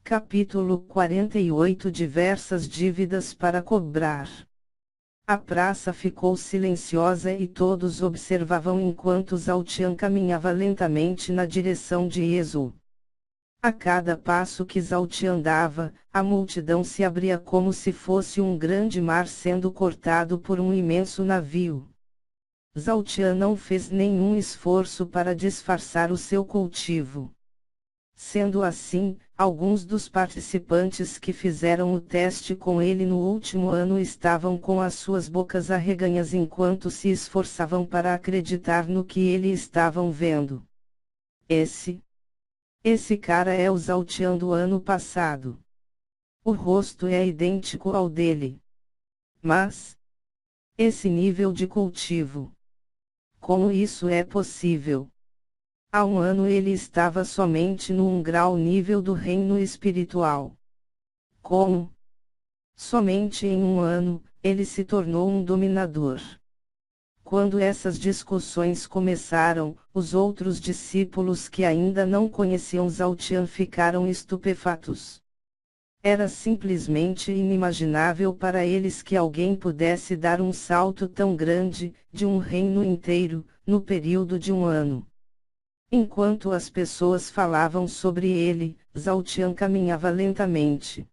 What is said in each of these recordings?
Capítulo 48. Diversas dívidas para cobrar. A praça ficou silenciosa e todos observavam enquanto Zhao Tian caminhava lentamente na direção de Yezu. A cada passo que Zhao Tian dava, a multidão se abria como se fosse um grande mar sendo cortado por um imenso navio. Zhao Tian não fez nenhum esforço para disfarçar o seu cultivo. Sendo assim, alguns dos participantes que fizeram o teste com ele no último ano estavam com as suas bocas arreganhas enquanto se esforçavam para acreditar no que eles estavam vendo. Esse cara é o Zhao Tian do ano passado. O rosto é idêntico ao dele. Mas esse nível de cultivo. Como isso é possível? Há um ano ele estava somente no 1 grau nível do reino espiritual. Como? Somente em um ano, ele se tornou um dominador. Quando essas discussões começaram, os outros discípulos que ainda não conheciam Zhao Tian ficaram estupefatos. Era simplesmente inimaginável para eles que alguém pudesse dar um salto tão grande, de um reino inteiro, no período de um ano. Enquanto as pessoas falavam sobre ele, Zhao Tian caminhava lentamente.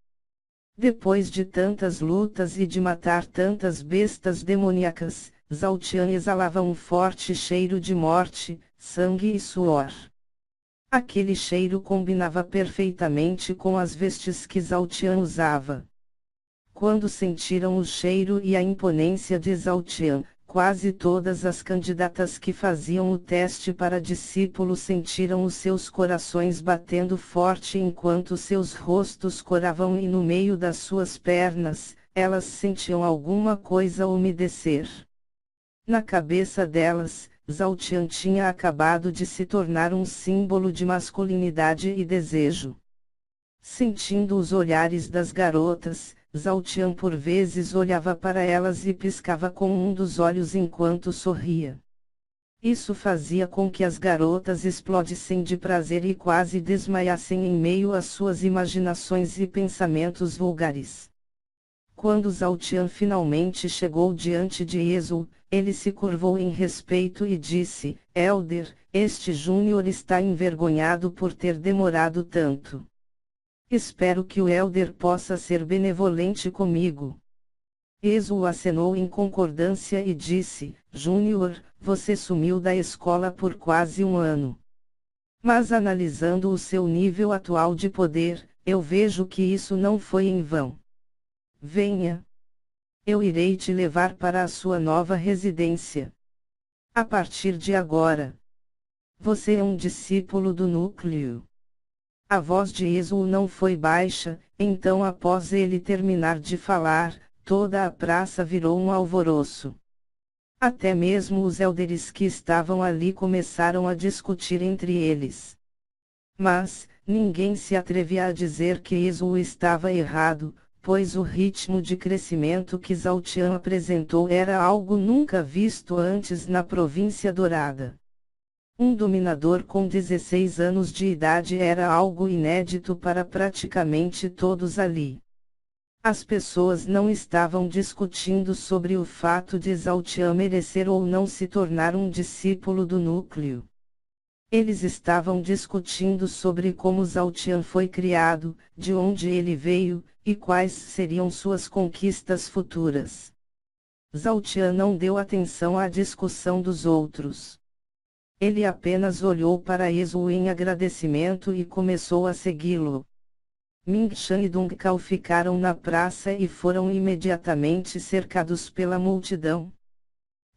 Depois de tantas lutas e de matar tantas bestas demoníacas, Zhao Tian exalava um forte cheiro de morte, sangue e suor. Aquele cheiro combinava perfeitamente com as vestes que Zhao Tian usava. Quando sentiram o cheiro e a imponência de Zhao Tian, quase todas as candidatas que faziam o teste para discípulo sentiram os seus corações batendo forte enquanto seus rostos coravam e no meio das suas pernas, elas sentiam alguma coisa umedecer. Na cabeça delas, Zhao Tian tinha acabado de se tornar um símbolo de masculinidade e desejo. Sentindo os olhares das garotas, Zhao Tian por vezes olhava para elas e piscava com um dos olhos enquanto sorria. Isso fazia com que as garotas explodissem de prazer e quase desmaiassem em meio às suas imaginações e pensamentos vulgares. Quando Zhao Tian finalmente chegou diante de Yezu, ele se curvou em respeito e disse: Elder, este Júnior está envergonhado por ter demorado tanto. Espero que o Elder possa ser benevolente comigo. Yezu acenou em concordância e disse: Júnior, você sumiu da escola por quase um ano. Mas analisando o seu nível atual de poder, eu vejo que isso não foi em vão. Venha. Eu irei te levar para a sua nova residência. A partir de agora, você é um discípulo do núcleo. A voz de Yezu não foi baixa, então após ele terminar de falar, toda a praça virou um alvoroço. Até mesmo os élderes que estavam ali começaram a discutir entre eles. Mas, ninguém se atrevia a dizer que Yezu estava errado, pois o ritmo de crescimento que Zhao Tian apresentou era algo nunca visto antes na Província Dourada. Um dominador com 16 anos de idade era algo inédito para praticamente todos ali. As pessoas não estavam discutindo sobre o fato de Zhao Tian merecer ou não se tornar um discípulo do núcleo. Eles estavam discutindo sobre como Zhao Tian foi criado, de onde ele veio, e quais seriam suas conquistas futuras. Zhao Tian não deu atenção à discussão dos outros. Ele apenas olhou para Yezu em agradecimento e começou a segui-lo. Ming Shan e Dong Cao ficaram na praça e foram imediatamente cercados pela multidão.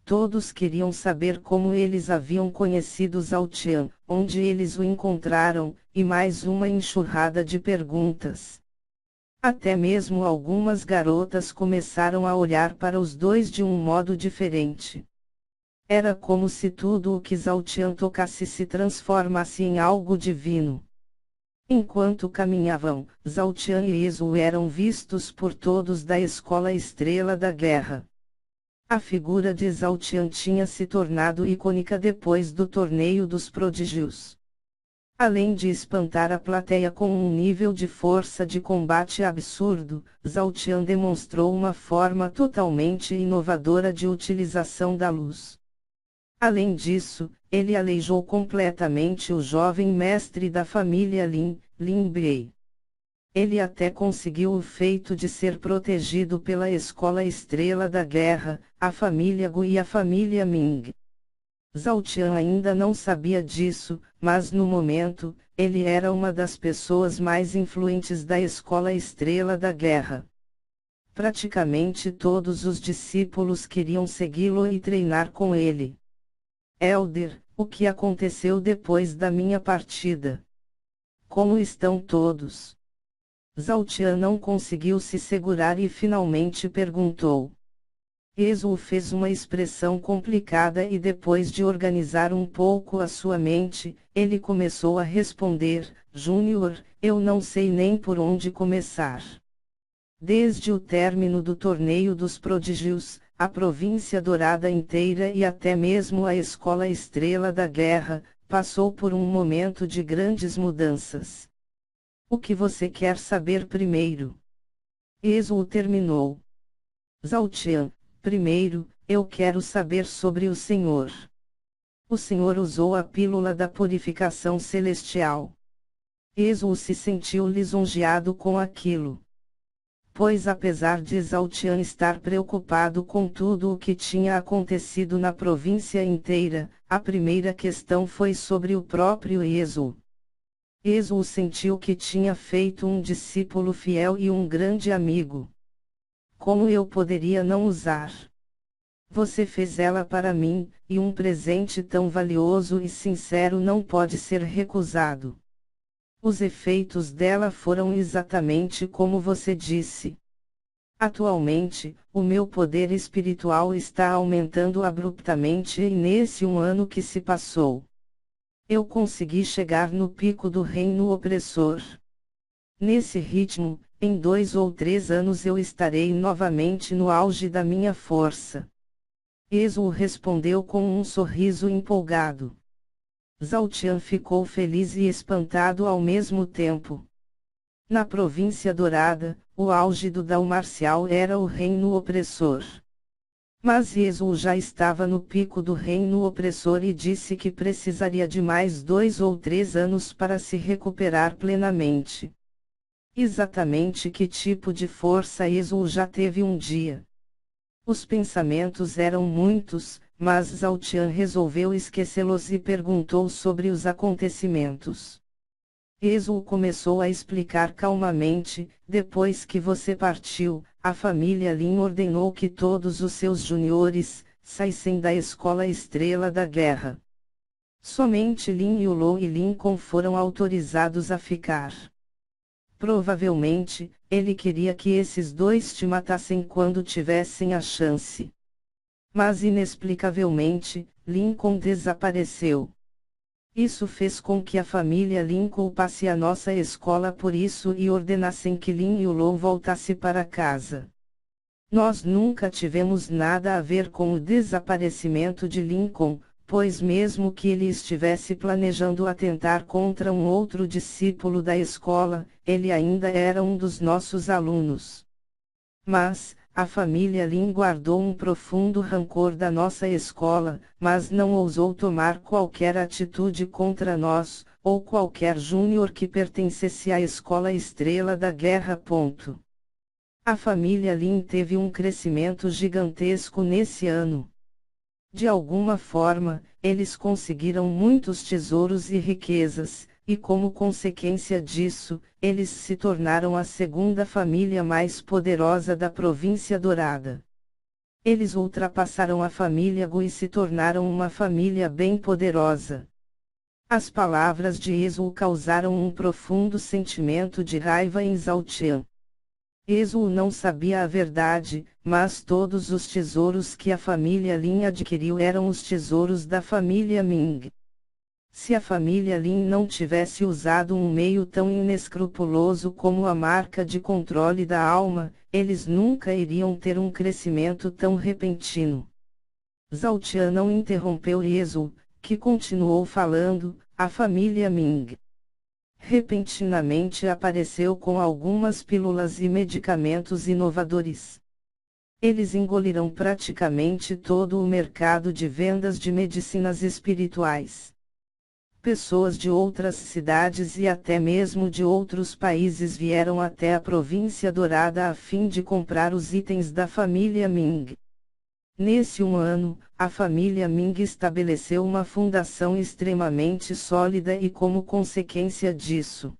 Todos queriam saber como eles haviam conhecido Zhao Tian, onde eles o encontraram, e mais uma enxurrada de perguntas. Até mesmo algumas garotas começaram a olhar para os dois de um modo diferente. Era como se tudo o que Zhao Tian tocasse se transformasse em algo divino. Enquanto caminhavam, Zhao Tian e Yezu eram vistos por todos da Escola Estrela da Guerra. A figura de Zhao Tian tinha se tornado icônica depois do Torneio dos Prodígios. Além de espantar a plateia com um nível de força de combate absurdo, Zhao Tian demonstrou uma forma totalmente inovadora de utilização da luz. Além disso, ele aleijou completamente o jovem mestre da família Lin, Lin Bei. Ele até conseguiu o feito de ser protegido pela Escola Estrela da Guerra, a família Gu e a família Ming. Zhao Tian ainda não sabia disso, mas no momento, ele era uma das pessoas mais influentes da Escola Estrela da Guerra. Praticamente todos os discípulos queriam segui-lo e treinar com ele. Elder, o que aconteceu depois da minha partida? Como estão todos? Zhao Tian não conseguiu se segurar e finalmente perguntou. Ezu fez uma expressão complicada e depois de organizar um pouco a sua mente, ele começou a responder, Júnior, eu não sei nem por onde começar. Desde o término do Torneio dos Prodígios, a Província Dourada inteira e até mesmo a Escola Estrela da Guerra, passou por um momento de grandes mudanças. O que você quer saber primeiro? Ezu terminou. Zhao Tian, primeiro, eu quero saber sobre o Senhor. O Senhor usou a pílula da purificação celestial. Ezu se sentiu lisonjeado com aquilo. Pois apesar de Zhao Tian estar preocupado com tudo o que tinha acontecido na província inteira, a primeira questão foi sobre o próprio Ezu. Ezu sentiu que tinha feito um discípulo fiel e um grande amigo. Como eu poderia não usar? Você fez ela para mim, e um presente tão valioso e sincero não pode ser recusado. Os efeitos dela foram exatamente como você disse. Atualmente, o meu poder espiritual está aumentando abruptamente e nesse um ano que se passou, eu consegui chegar no pico do reino opressor. Nesse ritmo, em 2 ou 3 anos eu estarei novamente no auge da minha força. Ezu respondeu com um sorriso empolgado. Zhao Tian ficou feliz e espantado ao mesmo tempo. Na província dourada, o auge do Dao marcial era o reino opressor. Mas Ezu já estava no pico do reino opressor e disse que precisaria de mais 2 ou 3 anos para se recuperar plenamente. Exatamente que tipo de força Ezu já teve um dia? Os pensamentos eram muitos, mas Zhao Tian resolveu esquecê-los e perguntou sobre os acontecimentos. Ezu começou a explicar calmamente, depois que você partiu, a família Lin ordenou que todos os seus juniores, saíssem da Escola Estrela da Guerra. Somente Lin Yulou e Lin Kong foram autorizados a ficar. Provavelmente, ele queria que esses dois te matassem quando tivessem a chance. Mas inexplicavelmente, Lin Kong desapareceu. Isso fez com que a família Lin culpasse a nossa escola por isso e ordenassem que Lin Yulou voltasse para casa. Nós nunca tivemos nada a ver com o desaparecimento de Lin Kong, pois mesmo que ele estivesse planejando atentar contra um outro discípulo da escola, ele ainda era um dos nossos alunos. Mas, a família Lin guardou um profundo rancor da nossa escola, mas não ousou tomar qualquer atitude contra nós, ou qualquer júnior que pertencesse à Escola Estrela da Guerra. A família Lin teve um crescimento gigantesco nesse ano. De alguma forma, eles conseguiram muitos tesouros e riquezas, e como consequência disso, eles se tornaram a segunda família mais poderosa da Província Dourada. Eles ultrapassaram a família Gu e se tornaram uma família bem poderosa. As palavras de Ezu causaram um profundo sentimento de raiva em Zhao Tian. Ezu não sabia a verdade, mas todos os tesouros que a família Lin adquiriu eram os tesouros da família Ming. Se a família Lin não tivesse usado um meio tão inescrupuloso como a marca de controle da alma, eles nunca iriam ter um crescimento tão repentino. Zhao Tian não interrompeu Ezu, que continuou falando, a família Ming. repentinamente apareceu com algumas pílulas e medicamentos inovadores. Eles engoliram praticamente todo o mercado de vendas de medicinas espirituais. Pessoas de outras cidades e até mesmo de outros países vieram até a província dourada a fim de comprar os itens da família Ming. Nesse um ano, a família Ming estabeleceu uma fundação extremamente sólida e como consequência disso,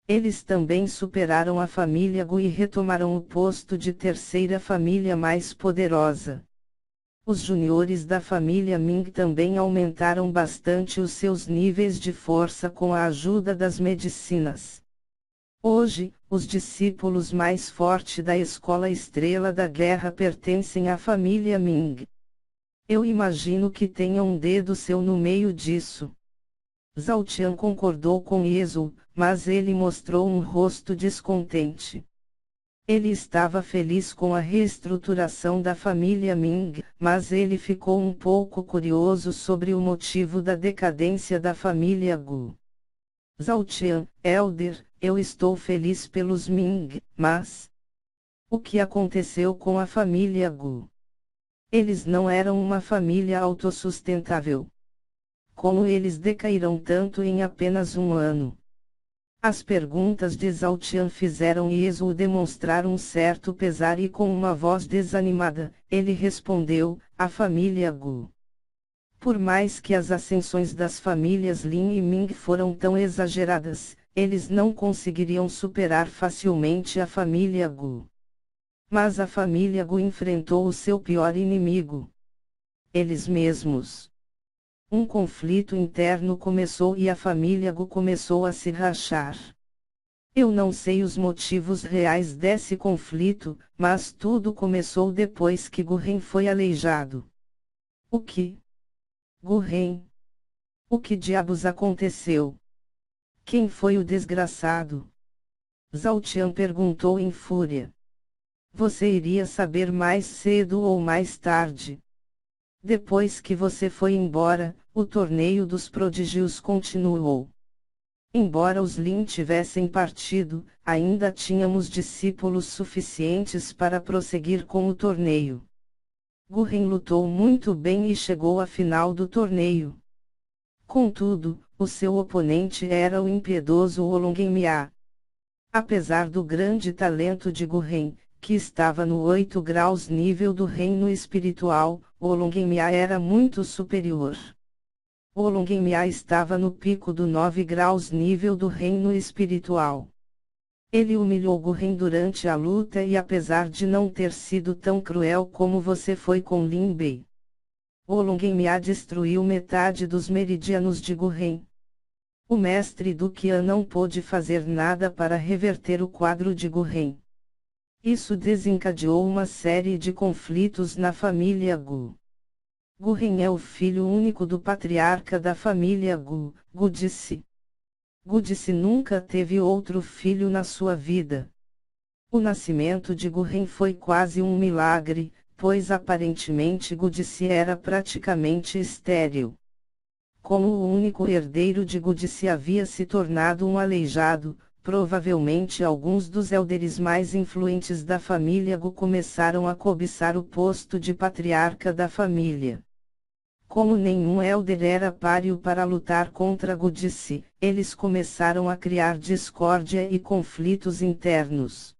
eles também superaram a família Gu e retomaram o posto de terceira família mais poderosa. Os juniores da família Ming também aumentaram bastante os seus níveis de força com a ajuda das medicinas. Hoje, os discípulos mais fortes da Escola Estrela da Guerra pertencem à família Ming. Eu imagino que tenha um dedo seu no meio disso. Zhao Tian concordou com Yezu, mas ele mostrou um rosto descontente. Ele estava feliz com a reestruturação da família Ming, mas ele ficou um pouco curioso sobre o motivo da decadência da família Gu. Zhao Tian, Elder, eu estou feliz pelos Ming, mas o que aconteceu com a família Gu? Eles não eram uma família autossustentável. Como eles decaíram tanto em apenas um ano? As perguntas de Zhao Tian fizeram Yezu demonstrar um certo pesar e com uma voz desanimada, ele respondeu, a família Gu. Por mais que as ascensões das famílias Lin e Ming foram tão exageradas, eles não conseguiriam superar facilmente a família Gu. Mas a família Gu enfrentou o seu pior inimigo. Eles mesmos. Um conflito interno começou e a família Gu começou a se rachar. Eu não sei os motivos reais desse conflito, mas tudo começou depois que Gu Ren foi aleijado. O que? Gu Ren? O que diabos aconteceu? Quem foi o desgraçado? Zhao Tian perguntou em fúria. Você iria saber mais cedo ou mais tarde. Depois que você foi embora, o torneio dos prodígios continuou. Embora os Lin tivessem partido, ainda tínhamos discípulos suficientes para prosseguir com o torneio. Gu Ren lutou muito bem e chegou à final do torneio. Contudo, o seu oponente era o impiedoso Olongenmia. Apesar do grande talento de Gu Ren, que estava no 8 graus nível do reino espiritual, Olongenmia era muito superior. Olongenmia estava no pico do 9 graus nível do reino espiritual. Ele humilhou Gu Ren durante a luta e apesar de não ter sido tão cruel como você foi com Lin Bei, Olongenmia destruiu metade dos meridianos de Gu Ren. O mestre do Qian não pôde fazer nada para reverter o quadro de Gu Ren. Isso desencadeou uma série de conflitos na família Gu. Gu Ren é o filho único do patriarca da família Gu, Gu Disse. Gu Disse nunca teve outro filho na sua vida. O nascimento de Gu Ren foi quase um milagre, pois aparentemente Gu Disse era praticamente estéril. Como o único herdeiro de Gu Disse havia se tornado um aleijado, provavelmente alguns dos élderes mais influentes da família Gu começaram a cobiçar o posto de patriarca da família. Como nenhum élder era páreo para lutar contra Gu Disse, eles começaram a criar discórdia e conflitos internos.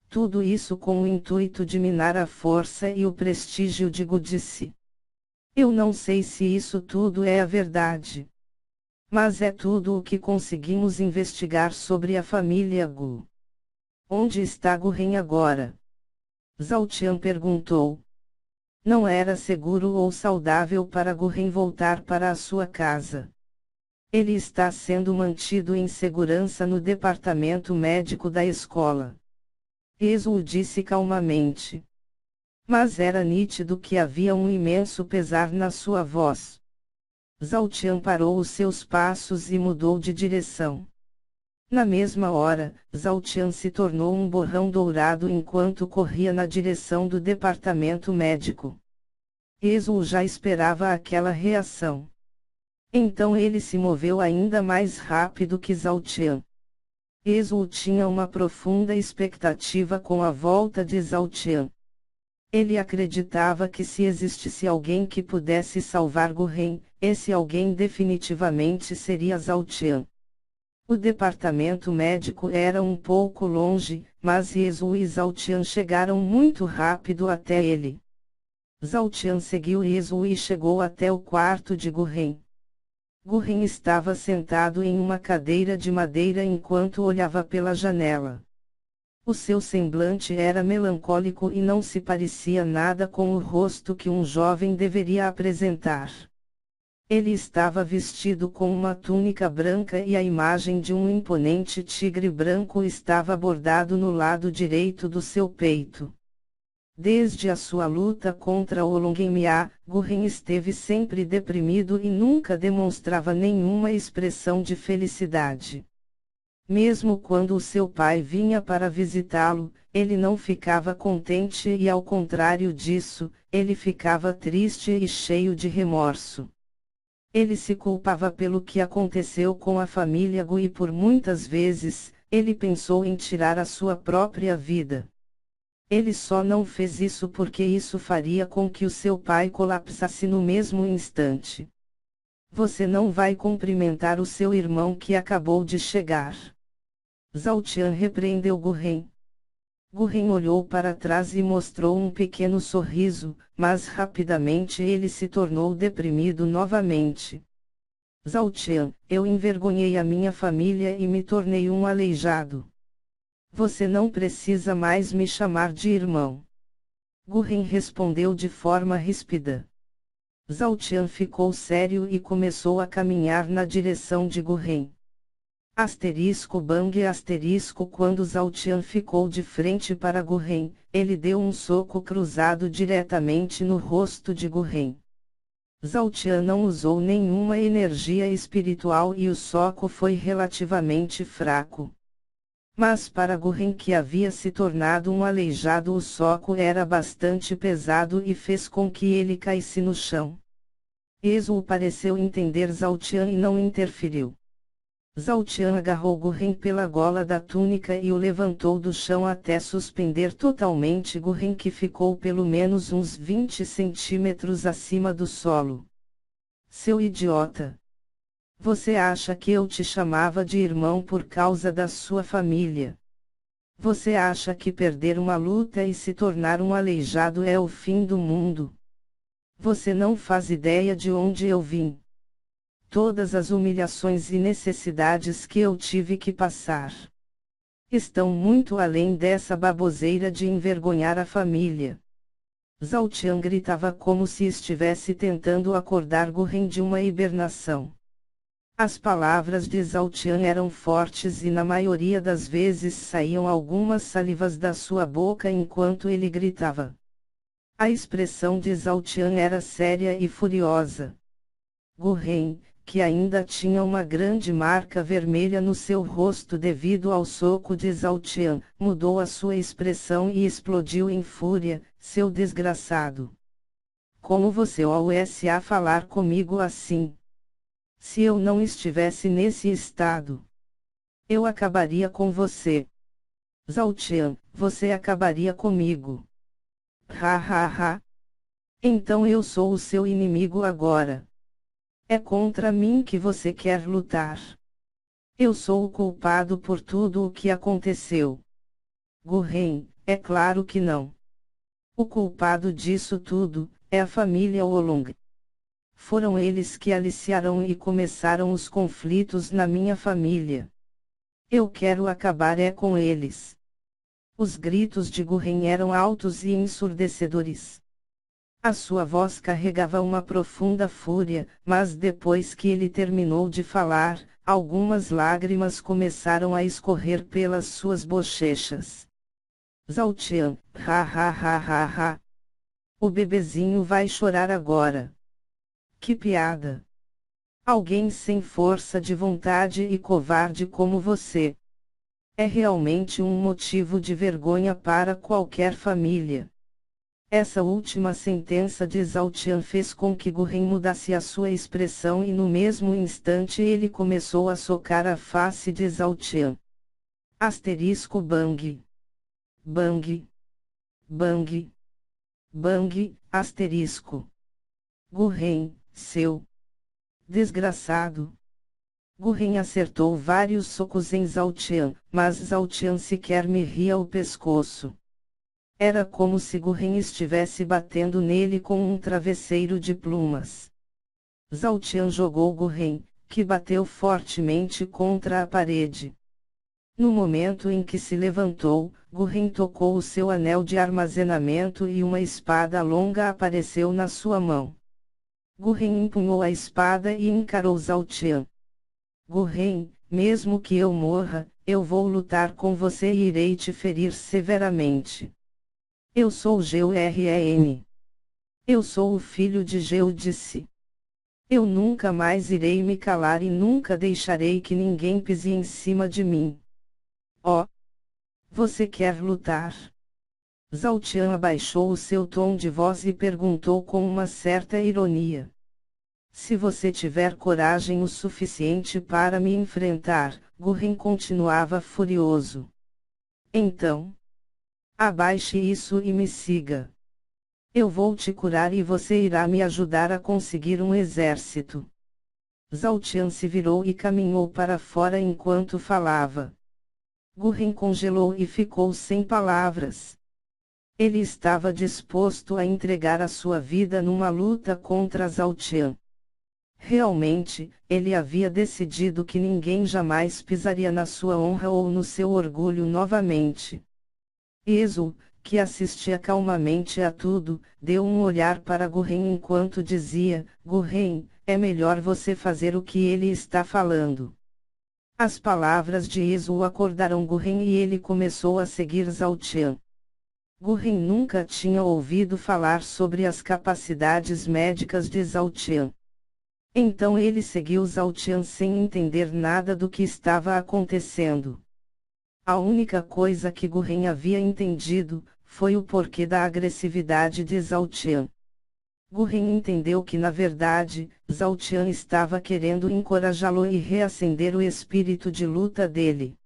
Tudo isso com o intuito de minar a força e o prestígio de Gu Disse. Eu não sei se isso tudo é a verdade. Mas é tudo o que conseguimos investigar sobre a família Gu. Onde está Gu Ren agora? Zhao Tian perguntou. Não era seguro ou saudável para Gu Ren voltar para a sua casa. Ele está sendo mantido em segurança no departamento médico da escola. Yezu o disse calmamente. Mas era nítido que havia um imenso pesar na sua voz. Zhao Tian parou os seus passos e mudou de direção. Na mesma hora, Zhao Tian se tornou um borrão dourado enquanto corria na direção do departamento médico. Yezu já esperava aquela reação. Então ele se moveu ainda mais rápido que Zhao Qian. Ezou tinha uma profunda expectativa com a volta de Zhao Qian. Ele acreditava que se existisse alguém que pudesse salvar Gurren, esse alguém definitivamente seria Zhao Qian. O departamento médico era um pouco longe, mas Ezou e Zhao Qian chegaram muito rápido até ele. Zhao Qian seguiu Ezou e chegou até o quarto de Gurren. Gurren estava sentado em uma cadeira de madeira enquanto olhava pela janela. O seu semblante era melancólico e não se parecia nada com o rosto que um jovem deveria apresentar. Ele estava vestido com uma túnica branca e a imagem de um imponente tigre branco estava bordado no lado direito do seu peito. Desde a sua luta contra o Longmiao, Gurren esteve sempre deprimido e nunca demonstrava nenhuma expressão de felicidade. Mesmo quando o seu pai vinha para visitá-lo, ele não ficava contente e ao contrário disso, ele ficava triste e cheio de remorso. Ele se culpava pelo que aconteceu com a família Gu e por muitas vezes, ele pensou em tirar a sua própria vida. Ele só não fez isso porque isso faria com que o seu pai colapsasse no mesmo instante. Você não vai cumprimentar o seu irmão que acabou de chegar. Zhao Qian repreendeu Gurren. Gurren olhou para trás e mostrou um pequeno sorriso, mas rapidamente ele se tornou deprimido novamente. Zhao Qian, eu envergonhei a minha família e me tornei um aleijado. Você não precisa mais me chamar de irmão. Gurren respondeu de forma ríspida. Zhao Qian ficou sério e começou a caminhar na direção de Gurren. Bang quando Zhao Qian ficou de frente para Gurren, ele deu um soco cruzado diretamente no rosto de Gurren. Zhao Qian não usou nenhuma energia espiritual e o soco foi relativamente fraco. Mas para Gurren que havia se tornado um aleijado o soco era bastante pesado e fez com que ele caísse no chão. Ezou pareceu entender Zhao Qian e não interferiu. Zhao Qian agarrou Gurren pela gola da túnica e o levantou do chão até suspender totalmente Gurren que ficou pelo menos uns 20 centímetros acima do solo. Seu idiota! Você acha que eu te chamava de irmão por causa da sua família? Você acha que perder uma luta e se tornar um aleijado é o fim do mundo? Você não faz ideia de onde eu vim. Todas as humilhações e necessidades que eu tive que passar estão muito além dessa baboseira de envergonhar a família. Zhao Qian gritava como se estivesse tentando acordar Gurren de uma hibernação. As palavras de Zhao Qian eram fortes e na maioria das vezes saíam algumas salivas da sua boca enquanto ele gritava. A expressão de Zhao Qian era séria e furiosa. Gurren, que ainda tinha uma grande marca vermelha no seu rosto devido ao soco de Zhao Qian, mudou a sua expressão e explodiu em fúria, seu desgraçado. Como você ousa falar comigo assim? Se eu não estivesse nesse estado, eu acabaria com você. Zhao Qian, você acabaria comigo. Ha ha ha. Então eu sou o seu inimigo agora. É contra mim que você quer lutar. Eu sou o culpado por tudo o que aconteceu. Gurren, é claro que não. O culpado disso tudo é a família Oolong. Foram eles que aliciaram e começaram os conflitos na minha família. Eu quero acabar com eles. Os gritos de Gurren eram altos e ensurdecedores. A sua voz carregava uma profunda fúria, mas depois que ele terminou de falar, algumas lágrimas começaram a escorrer pelas suas bochechas. Zhao Qian, ha ha ha ha ha. O bebezinho vai chorar agora. Que piada! Alguém sem força de vontade e covarde como você. É realmente um motivo de vergonha para qualquer família. Essa última sentença de Zhao Tian fez com que Gu Ren mudasse a sua expressão e no mesmo instante ele começou a socar a face de Zhao Tian. Asterisco bang. Bang. Bang. Bang, asterisco. Gu Ren, seu desgraçado. Gu Ren acertou vários socos em Zhao Tian, mas Zhao Tian sequer me ria o pescoço. Era como se Gu Ren estivesse batendo nele com um travesseiro de plumas. Zhao Tian jogou Gu Ren, que bateu fortemente contra a parede. No momento em que se levantou, Gu Ren tocou o seu anel de armazenamento e uma espada longa apareceu na sua mão. Gu Ren empunhou a espada e encarou Zhao Tian. Gu Ren, mesmo que eu morra, eu vou lutar com você e irei te ferir severamente. Eu sou Geuren. Eu sou o filho de Geu disse. Eu nunca mais irei me calar e nunca deixarei que ninguém pise em cima de mim. Oh! Você quer lutar? Zhao Tian abaixou o seu tom de voz e perguntou com uma certa ironia. Se você tiver coragem o suficiente para me enfrentar, Gu Ren continuava furioso. Então, abaixe isso e me siga. Eu vou te curar e você irá me ajudar a conseguir um exército. Zhao Tian se virou e caminhou para fora enquanto falava. Gu Ren congelou e ficou sem palavras. Ele estava disposto a entregar a sua vida numa luta contra Zhao Tian. Realmente, ele havia decidido que ninguém jamais pisaria na sua honra ou no seu orgulho novamente. Ezu, que assistia calmamente a tudo, deu um olhar para Gu Ren enquanto dizia: Gu Ren, é melhor você fazer o que ele está falando. As palavras de Ezu acordaram Gu Ren e ele começou a seguir Zhao Tian. Gu Ren nunca tinha ouvido falar sobre as capacidades médicas de Zhao Tian. Então ele seguiu Zhao Tian sem entender nada do que estava acontecendo. A única coisa que Gu Ren havia entendido, foi o porquê da agressividade de Zhao Tian. Gu Ren entendeu que na verdade, Zhao Tian estava querendo encorajá-lo e reacender o espírito de luta dele.